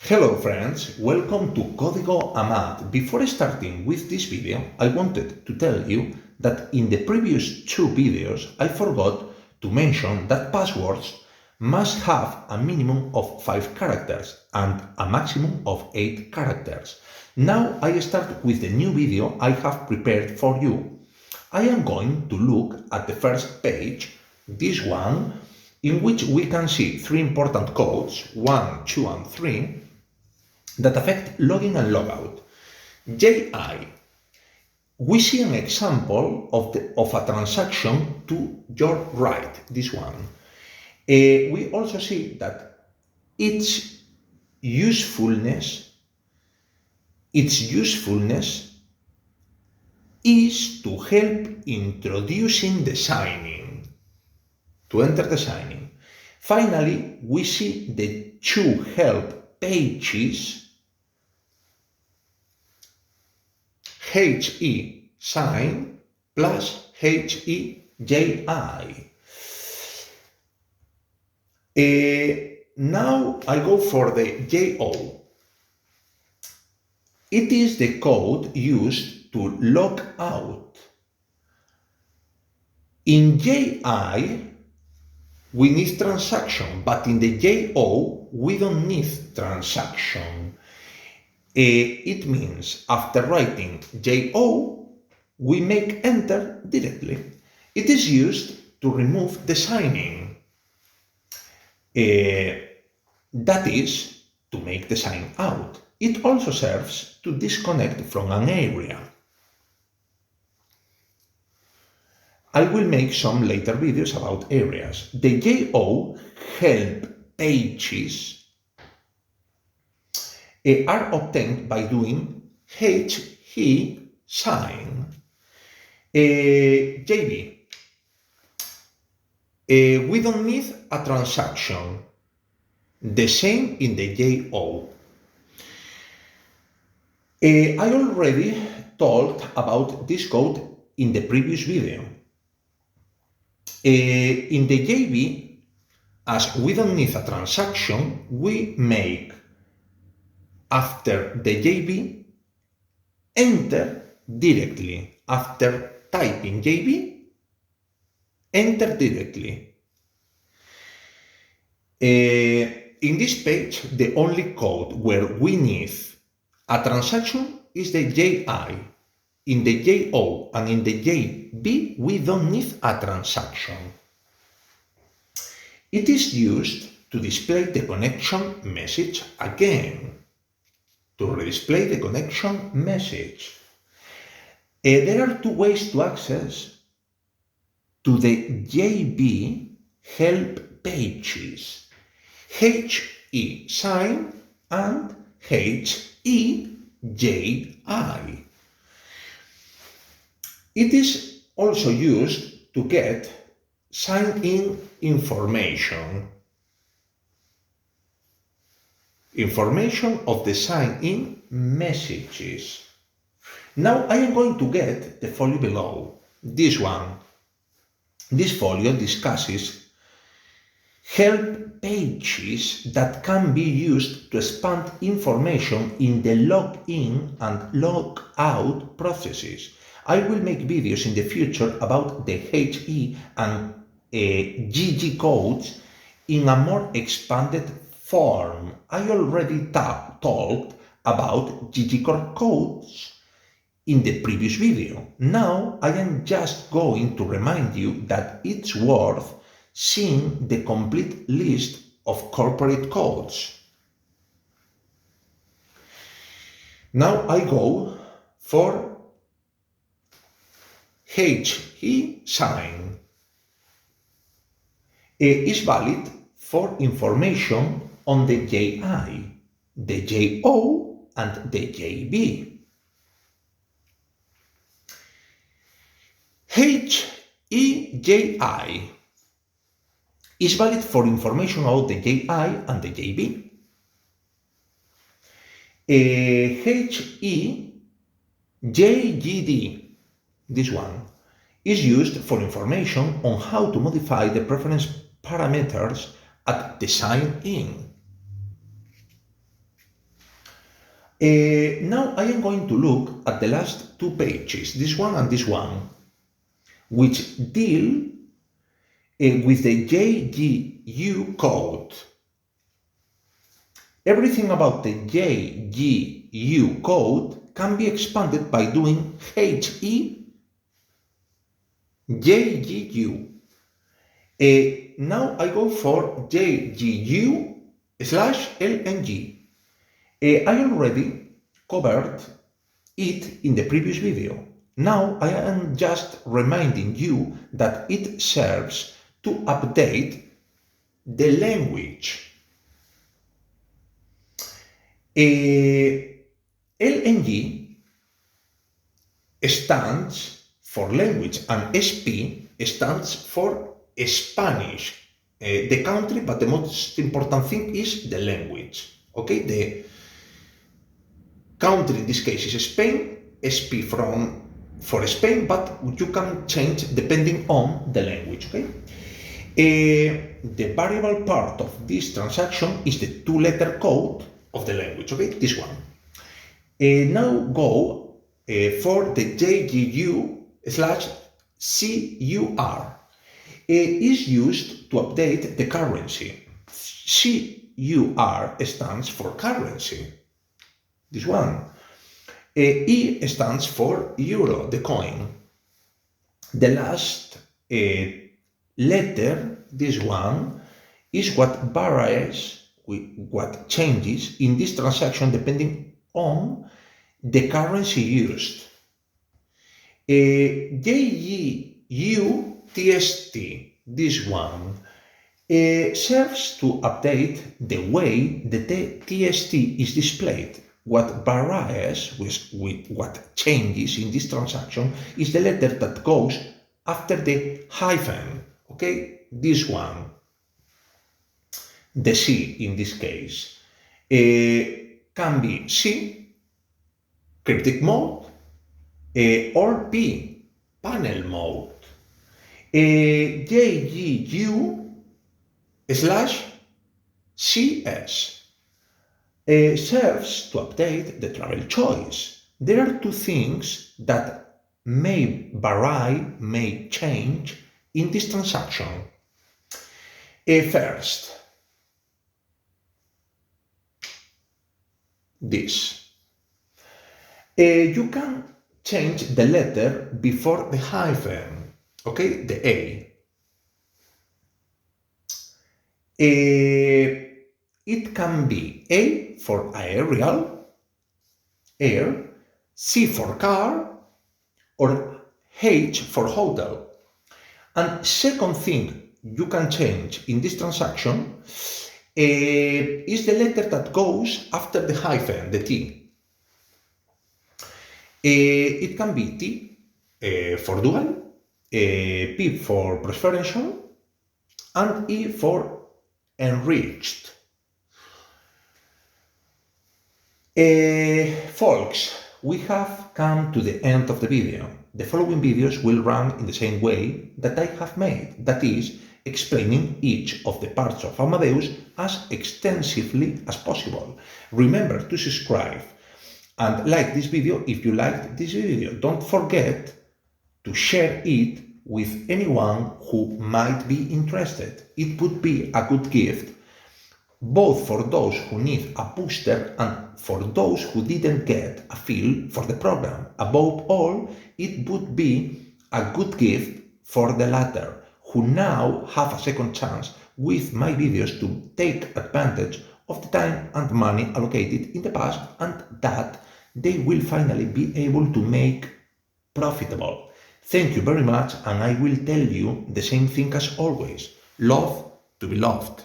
Hello friends, welcome to Código Amad. Before starting with this video, I wanted to tell you that in the previous two videos I forgot to mention that passwords must have a minimum of 5 characters and a maximum of 8 characters. Now I start with the new video I have prepared for you. I am going to look at the first page, this one, in which we can see 3 important codes, 1, 2 and 3, that affect login and logout. JI. We see an example of a transaction to your right, this one. We also see that its usefulness is to help introducing the signing, to enter the signing. Finally, we see the two help pages, HE sign plus HE JI. Now I go for the JO. It is the code used to log out. In JI, we need transaction, but in the JO, we don't need transaction. It means after writing JO, we make enter directly. It is used to remove the signing. That is, to make the sign out. It also serves to disconnect from an area. I will make some later videos about areas. The JO help pages are obtained by doing HE sign. JB. We don't need a transaction. The same in the JO. I already talked about this code in the previous video. In the JB, as we don't need a transaction, we make after the JB, enter directly. After typing JB, enter directly. In this page, the only code where we need a transaction is the JI. In the JO and in the JB, we don't need a transaction. It is used to display the connection message again. To redisplay the connection message. There are two ways to access to the JB help pages. HE sign and HE JI. It is also used to get sign-in information. Information of the sign-in messages. Now I am going to get the folio below, this one. This folio discusses help pages that can be used to expand information in the login and logout processes. I will make videos in the future about the HE and GG codes in a more expanded form. I already talked about GG codes in the previous video. Now I am just going to remind you that it's worth seeing the complete list of corporate codes. Now I go for HE sign. Is valid for information on the JI, the JO and the JB. HEJI is valid for information about the JI and the JB. HEJGD, this one, is used for information on how to modify the preference parameters at the sign-in. Now I am going to look at the last two pages, this one and this one, which deal with the JGU code. Everything about the JGU code can be expanded by doing HE JGU. Now I go for JGU slash LNG. I already covered it in the previous video. Now I am just reminding you that it serves to update the language. LNG stands for language and SP stands for Spanish, the country, but the most important thing is the language. Okay, the country in this case is Spain, SP for Spain, but you can change depending on the language. Okay, the variable part of this transaction is the two-letter code of the language. Okay, this one. Now go for the JGU slash CUR. Is used to update the currency. CUR stands for currency. This one. E stands for euro, the coin. The last letter, this one, is what varies, what changes in this transaction depending on the currency used. JGU TST, this one, serves to update the way the TST is displayed. What varies with what changes in this transaction is the letter that goes after the hyphen. Okay, this one, the C in this case, can be C, cryptic mode, or P, panel mode. JGU slash CS serves to update the travel choice. There are two things that may vary, may change in this transaction. First, this. You can change the letter before the hyphen. Okay, the A. It can be A for aerial, air, C for car, or H for hotel. And second thing you can change in this transaction is the letter that goes after the hyphen, the T. It can be T for dual, P for preferential, and E for enriched. Folks, we have come to the end of the video. The following videos will run in the same way that I have made, that is, explaining each of the parts of Amadeus as extensively as possible. Remember to subscribe and like this video if you liked this video. Don't forget to share it with anyone who might be interested. It would be a good gift, both for those who need a booster and for those who didn't get a feel for the program. Above all, it would be a good gift for the latter, who now have a second chance with my videos to take advantage of the time and money allocated in the past and that they will finally be able to make profitable. Thank you very much, and I will tell you the same thing as always. Love to be loved.